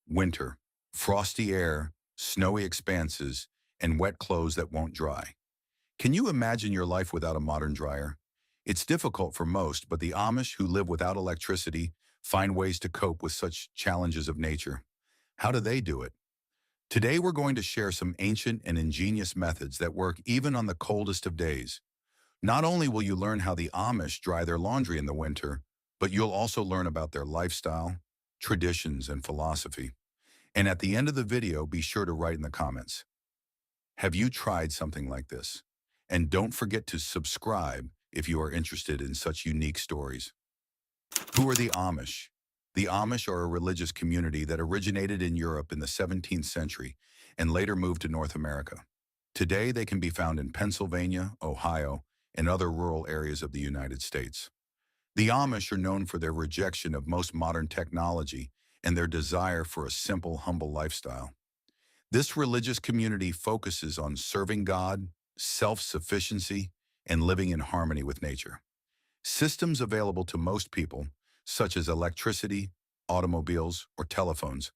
Winter, frosty air, snowy expanses, and wet clothes that won't dry. Can you imagine your life without a modern dryer? It's difficult for most, but the Amish who live without electricity find ways to cope with such challenges of nature. How do they do it? Today we're going to share some ancient and ingenious methods that work even on the coldest of days. Not only will you learn how the Amish dry their laundry in the winter, but you'll also learn about their lifestyle, traditions, and philosophy. And at the end of the video, be sure to write in the comments, have you tried something like this? And don't forget to subscribe if you are interested in such unique stories. Who are the Amish? The Amish are a religious community that originated in Europe in the 17th century and later moved to North America. Today, they can be found in Pennsylvania, Ohio, and other rural areas of the United States. The Amish are known for their rejection of most modern technology and their desire for a simple, humble lifestyle. This religious community focuses on serving God, self-sufficiency, and living in harmony with nature. Systems available to most people, such as electricity, automobiles, or telephones,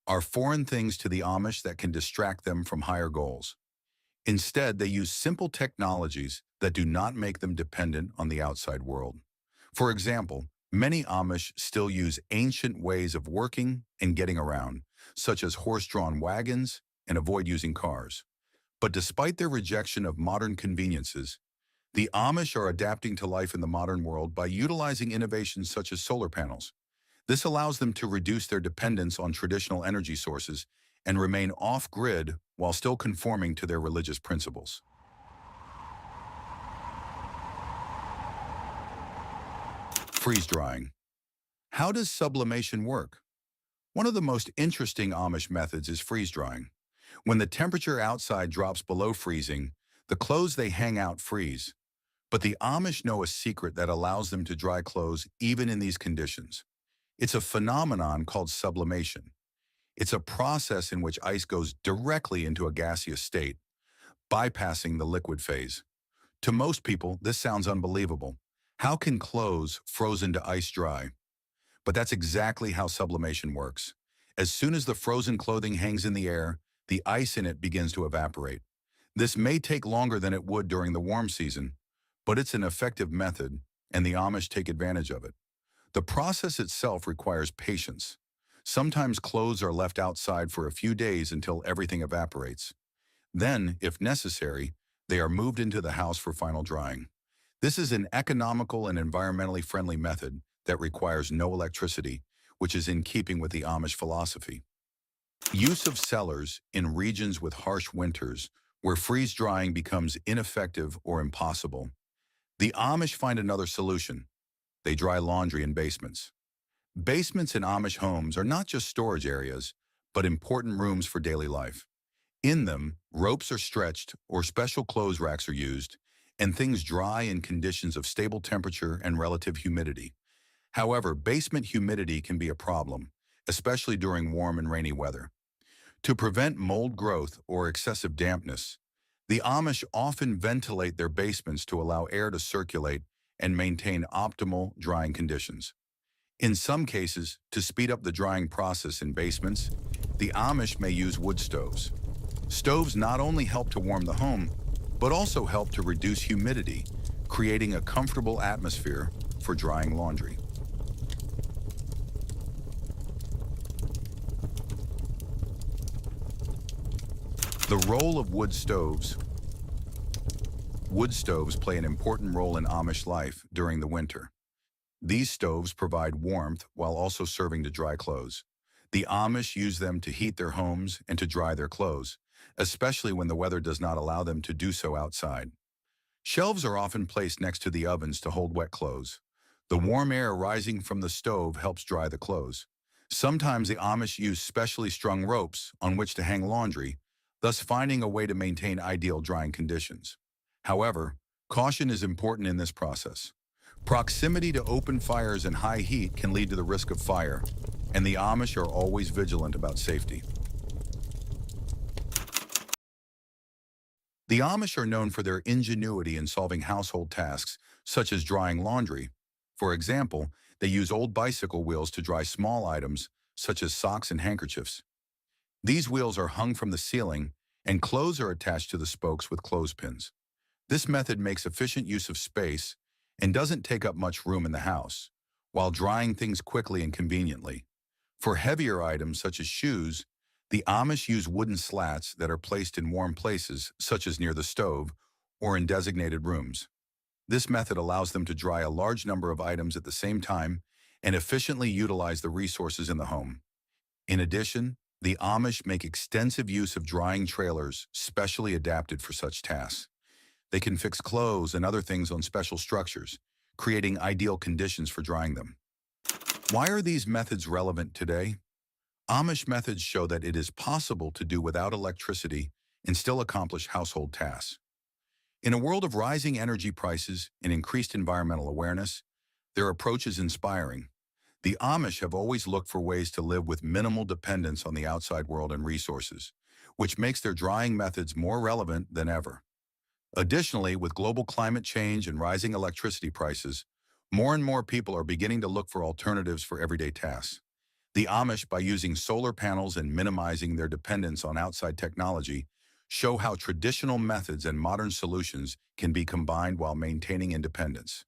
are foreign things to the Amish that can distract them from higher goals. Instead, they use simple technologies that do not make them dependent on the outside world. For example, many Amish still use ancient ways of working and getting around, such as horse-drawn wagons, and avoid using cars. But despite their rejection of modern conveniences, the Amish are adapting to life in the modern world by utilizing innovations such as solar panels. This allows them to reduce their dependence on traditional energy sources and remain off-grid while still conforming to their religious principles. Freeze drying. How does sublimation work? One of the most interesting Amish methods is freeze drying. When the temperature outside drops below freezing, the clothes they hang out freeze. But the Amish know a secret that allows them to dry clothes even in these conditions. It's a phenomenon called sublimation. It's a process in which ice goes directly into a gaseous state, bypassing the liquid phase. To most people, this sounds unbelievable. How can clothes frozen to ice dry? But that's exactly how sublimation works. As soon as the frozen clothing hangs in the air, the ice in it begins to evaporate. This may take longer than it would during the warm season, but it's an effective method, and the Amish take advantage of it. The process itself requires patience. Sometimes clothes are left outside for a few days until everything evaporates. Then, if necessary, they are moved into the house for final drying. This is an economical and environmentally friendly method that requires no electricity, which is in keeping with the Amish philosophy. Use of cellars in regions with harsh winters, where freeze drying becomes ineffective or impossible. The Amish find another solution. They dry laundry in basements. Basements in Amish homes are not just storage areas, but important rooms for daily life. In them, ropes are stretched or special clothes racks are used, and things dry in conditions of stable temperature and relative humidity. However, basement humidity can be a problem, especially during warm and rainy weather. To prevent mold growth or excessive dampness, the Amish often ventilate their basements to allow air to circulate and maintain optimal drying conditions. In some cases, to speed up the drying process in basements, the Amish may use wood stoves. Stoves not only help to warm the home, but also help to reduce humidity, creating a comfortable atmosphere for drying laundry. The role of wood stoves. Wood stoves play an important role in Amish life during the winter. These stoves provide warmth while also serving to dry clothes. The Amish use them to heat their homes and to dry their clothes, especially when the weather does not allow them to do so outside. Shelves are often placed next to the ovens to hold wet clothes. The warm air rising from the stove helps dry the clothes. Sometimes the Amish use specially strung ropes on which to hang laundry, thus finding a way to maintain ideal drying conditions. However, caution is important in this process. Proximity to open fires and high heat can lead to the risk of fire, and the Amish are always vigilant about safety. The Amish are known for their ingenuity in solving household tasks, such as drying laundry. For example, they use old bicycle wheels to dry small items, such as socks and handkerchiefs. These wheels are hung from the ceiling, and clothes are attached to the spokes with clothespins. This method makes efficient use of space and doesn't take up much room in the house, while drying things quickly and conveniently. For heavier items such as shoes, the Amish use wooden slats that are placed in warm places, such as near the stove or in designated rooms. This method allows them to dry a large number of items at the same time and efficiently utilize the resources in the home. In addition, the Amish make extensive use of drying trailers specially adapted for such tasks. They can fix clothes and other things on special structures, creating ideal conditions for drying them. Why are these methods relevant today? Amish methods show that it is possible to do without electricity and still accomplish household tasks. In a world of rising energy prices and increased environmental awareness, their approach is inspiring. The Amish have always looked for ways to live with minimal dependence on the outside world and resources, which makes their drying methods more relevant than ever. Additionally, with global climate change and rising electricity prices, more and more people are beginning to look for alternatives for everyday tasks. The Amish, by using solar panels and minimizing their dependence on outside technology, show how traditional methods and modern solutions can be combined while maintaining independence.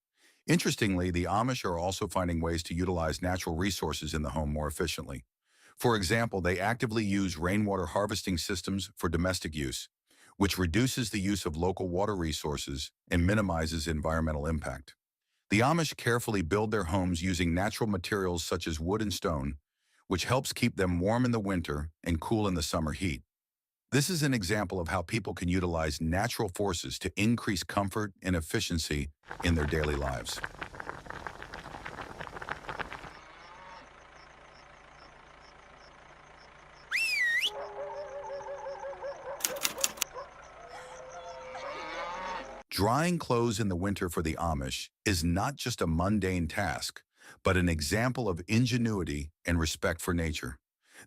Interestingly, the Amish are also finding ways to utilize natural resources in the home more efficiently. For example, they actively use rainwater harvesting systems for domestic use, which reduces the use of local water resources and minimizes environmental impact. The Amish carefully build their homes using natural materials such as wood and stone, which helps keep them warm in the winter and cool in the summer heat. This is an example of how people can utilize natural forces to increase comfort and efficiency in their daily lives. Drying clothes in the winter for the Amish is not just a mundane task, but an example of ingenuity and respect for nature.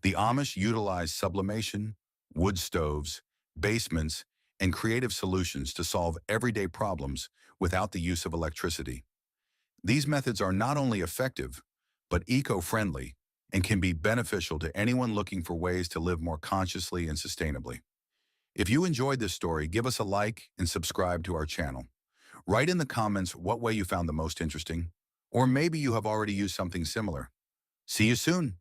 The Amish utilize sublimation, wood stoves, basements, and creative solutions to solve everyday problems without the use of electricity. These methods are not only effective, but eco-friendly and can be beneficial to anyone looking for ways to live more consciously and sustainably. If you enjoyed this story, give us a like and subscribe to our channel. Write in the comments what way you found the most interesting, or maybe you have already used something similar. See you soon.